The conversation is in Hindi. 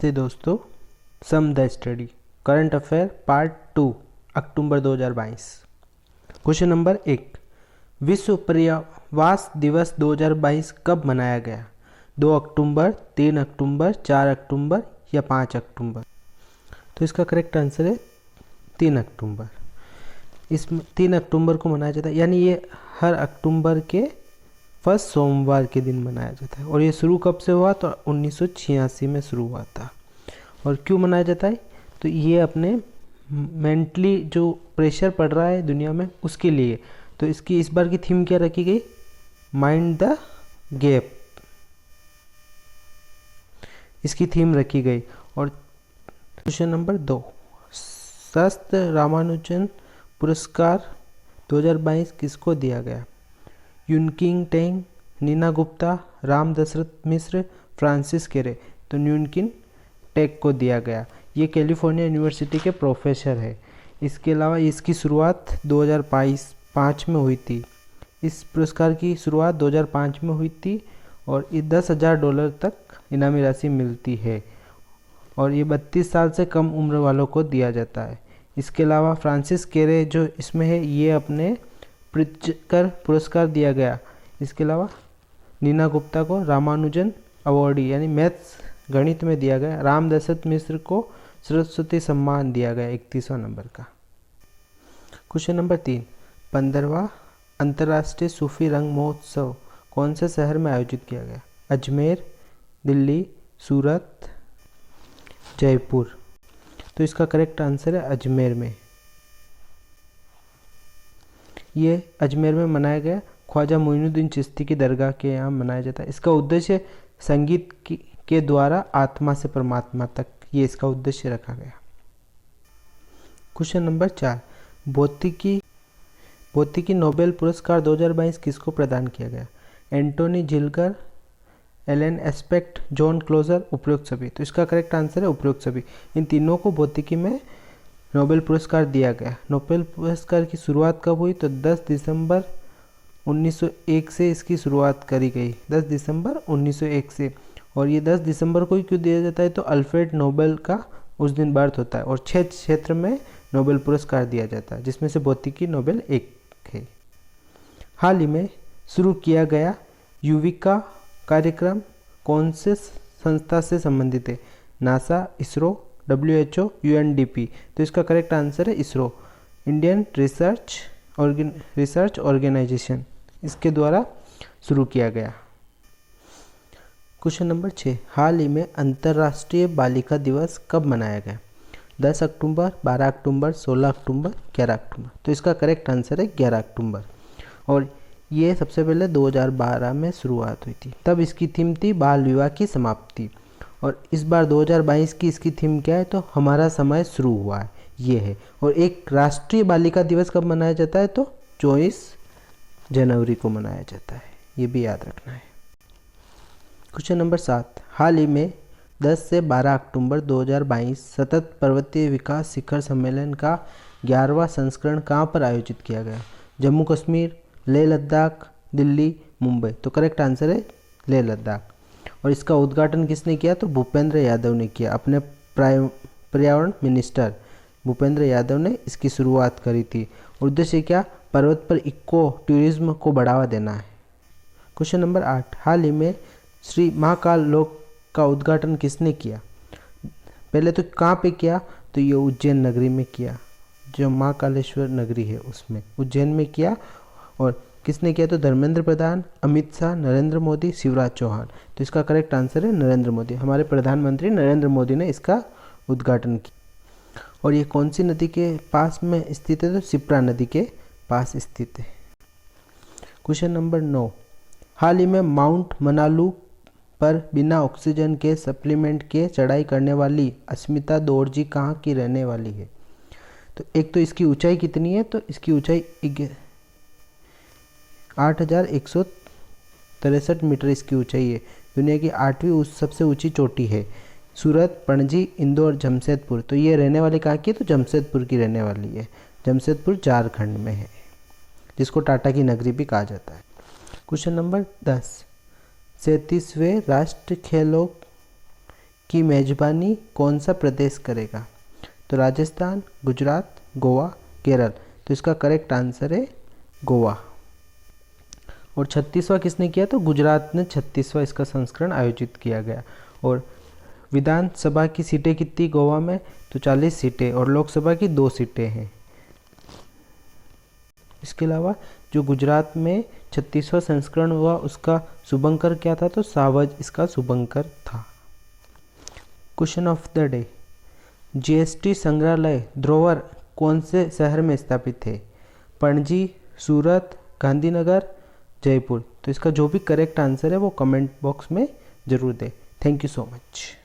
से दोस्तों, sum the study current affair part 2 अक्टूबर 2022। क्वेश्चन नंबर 1, विश्व पर्यावरण दिवस 2022 कब मनाया गया? 2 अक्टूबर, 3 अक्टूबर, 4 अक्टूबर या 5 अक्टूबर? तो इसका करेक्ट आंसर है 3 अक्टूबर। इसमें 3 अक्टूबर को मनाया जाता है, यानी ये हर अक्टूबर के फर्स्ट सोमवार के दिन मनाया जाता है। और ये शुरू कब से हुआ? तो 1986 में शुरू हुआ था। और क्यों मनाया जाता है? तो ये अपने मेंटली जो प्रेशर पड़ रहा है दुनिया में उसके लिए। तो इसकी इस बार की थीम क्या रखी गई? माइंड द गैप, इसकी थीम रखी गई। और क्वेश्चन नंबर 2, शास्त्र रामानुजन पुरस्कार 2022 किसको दिया गया? यूनकिंग टेंग, नीना गुप्ता, राम दशरथ मिश्र, फ्रांसिस केरे। तो यूनकिंग टेक को दिया गया। ये कैलिफोर्निया यूनिवर्सिटी के प्रोफेसर है। इसके अलावा इसकी शुरुआत 2005 में हुई थी। इस पुरस्कार की शुरुआत 2005 में हुई थी और ये $10,000 तक इनामी राशि मिलती है। और ये 32 साल से कम उम्र वालों को दिया जाता है। इसके अलावा फ्रांसिस केरे जो इसमें है, ये अपने प्रित्जकर पुरस्कार दिया गया। इसके अलावा नीना गुप्ता को रामानुजन अवॉर्डी यानी मैथ्स गणित में दिया गया। राम दशरथ मिश्र को सरस्वती सम्मान दिया गया 31वां नंबर का। क्वेश्चन नंबर 3, 15वां अंतर्राष्ट्रीय सूफी रंग महोत्सव कौन से शहर में आयोजित किया गया? अजमेर, दिल्ली, सूरत, जयपुर। तो इसका करेक्ट आंसर है अजमेर में। ये अजमेर में मनाया गया। ख्वाजा मोइनुद्दीन चिश्ती की दरगाह के यहाँ मनाया जाता है। इसका उद्देश्य संगीत के द्वारा आत्मा से परमात्मा तक, ये इसका उद्देश्य रखा गया। क्वेश्चन नंबर 4, भौतिकी नोबेल पुरस्कार 2022 किसको प्रदान किया गया? Anton Zeilinger, Alain Aspect, John Clauser, उपरोक्त सभी। तो इसका करेक्ट आंसर है उपरोक्त सभी। इन तीनों को भौतिकी में नोबेल पुरस्कार दिया गया। नोबेल पुरस्कार की शुरुआत कब हुई? तो 10 दिसंबर 1901 से इसकी शुरुआत करी गई। 10 दिसंबर 1901 से। और ये 10 दिसंबर को ही क्यों दिया जाता है? तो अल्फ्रेड नोबेल का उस दिन बर्थ होता है। और 6 क्षेत्र में नोबेल पुरस्कार दिया जाता है, जिसमें से भौतिकी नोबेल एक है। हाल ही में शुरू किया गया युविका कार्यक्रम कौन से संस्था से संबंधित है? NASA, ISRO, WHO, UNDP। तो इसका करेक्ट आंसर है इसरो, इंडियन रिसर्च ऑर्गेनाइजेशन, इसके द्वारा शुरू किया गया। क्वेश्चन नंबर 6, हाल ही में अंतर्राष्ट्रीय बालिका दिवस कब मनाया गया? 10 अक्टूबर, 12 अक्टूबर, 16 अक्टूबर, 11 अक्टूबर। तो इसका करेक्ट आंसर है 11 अक्टूबर। और ये सबसे पहले 2012 में शुरुआत हुई थी। तब इसकी थीम थी बाल विवाह की समाप्ति। और इस बार 2022 की इसकी थीम क्या है? तो हमारा समय शुरू हुआ है, ये है। और एक राष्ट्रीय बालिका दिवस कब मनाया जाता है? तो 24 जनवरी को मनाया जाता है, ये भी याद रखना है। क्वेश्चन नंबर 7, हाल ही में 10 से 12 अक्टूबर 2022 सतत पर्वतीय विकास शिखर सम्मेलन का 11वां संस्करण कहाँ पर आयोजित किया गया? जम्मू कश्मीर, लेह लद्दाख, दिल्ली, मुंबई। तो करेक्ट आंसर है लेह लद्दाख। और इसका उद्घाटन किसने किया? तो भूपेंद्र यादव ने किया। अपने पर्यावरण मिनिस्टर भूपेंद्र यादव ने इसकी शुरुआत करी थी। उद्देश्य क्या? पर्वत पर इको टूरिज्म को बढ़ावा देना है। क्वेश्चन नंबर 8, हाल ही में श्री महाकाल लोक का उद्घाटन किसने किया? पहले तो कहाँ पे किया? तो ये उज्जैन नगरी में किया, जो महाकालेश्वर नगरी है उसमें, उज्जैन में किया। और किसने किया? तो धर्मेंद्र प्रधान, अमित शाह, नरेंद्र मोदी, शिवराज चौहान। तो इसका करेक्ट आंसर है नरेंद्र मोदी। हमारे प्रधानमंत्री नरेंद्र मोदी ने इसका उद्घाटन किया। और ये कौन सी नदी के पास में स्थित है? तो शिप्रा नदी के पास स्थित है। क्वेश्चन नंबर 9, हाल ही में माउंट मनालू पर बिना ऑक्सीजन के सप्लीमेंट के चढ़ाई करने वाली अस्मिता दोरजी कहाँ की रहने वाली है? तो एक तो इसकी ऊंचाई कितनी है? तो इसकी ऊंचाई 8,163 मीटर इसकी ऊंचाई है। दुनिया की 8वीं सबसे ऊंची चोटी है। सूरत, पणजी, इंदौर, जमशेदपुर। तो ये रहने वाली कहाँ की है? तो जमशेदपुर की रहने वाली है। जमशेदपुर झारखंड में है, जिसको टाटा की नगरी भी कहा जाता है। क्वेश्चन नंबर 10, 37वें राष्ट्रीय खेलों की मेजबानी कौन सा प्रदेश करेगा? तो राजस्थान, गुजरात, गोवा, केरल। तो इसका करेक्ट आंसर है गोवा। और 36वां किसने किया? तो गुजरात ने 36वां इसका संस्करण आयोजित किया गया। और विधानसभा की सीटें कितनी गोवा में? तो 40 सीटें और लोकसभा की 2 सीटें हैं। इसके अलावा जो गुजरात में 36वां संस्करण हुआ उसका शुभंकर क्या था? तो सावज इसका शुभंकर था। Question of the day, GST संग्रहालय धरोहर कौन से शहर में स्थापित है? पणजी, सूरत, गांधीनगर, जयपुर। तो इसका जो भी करेक्ट आंसर है वो कमेंट बॉक्स में ज़रूर दें। Thank you so much.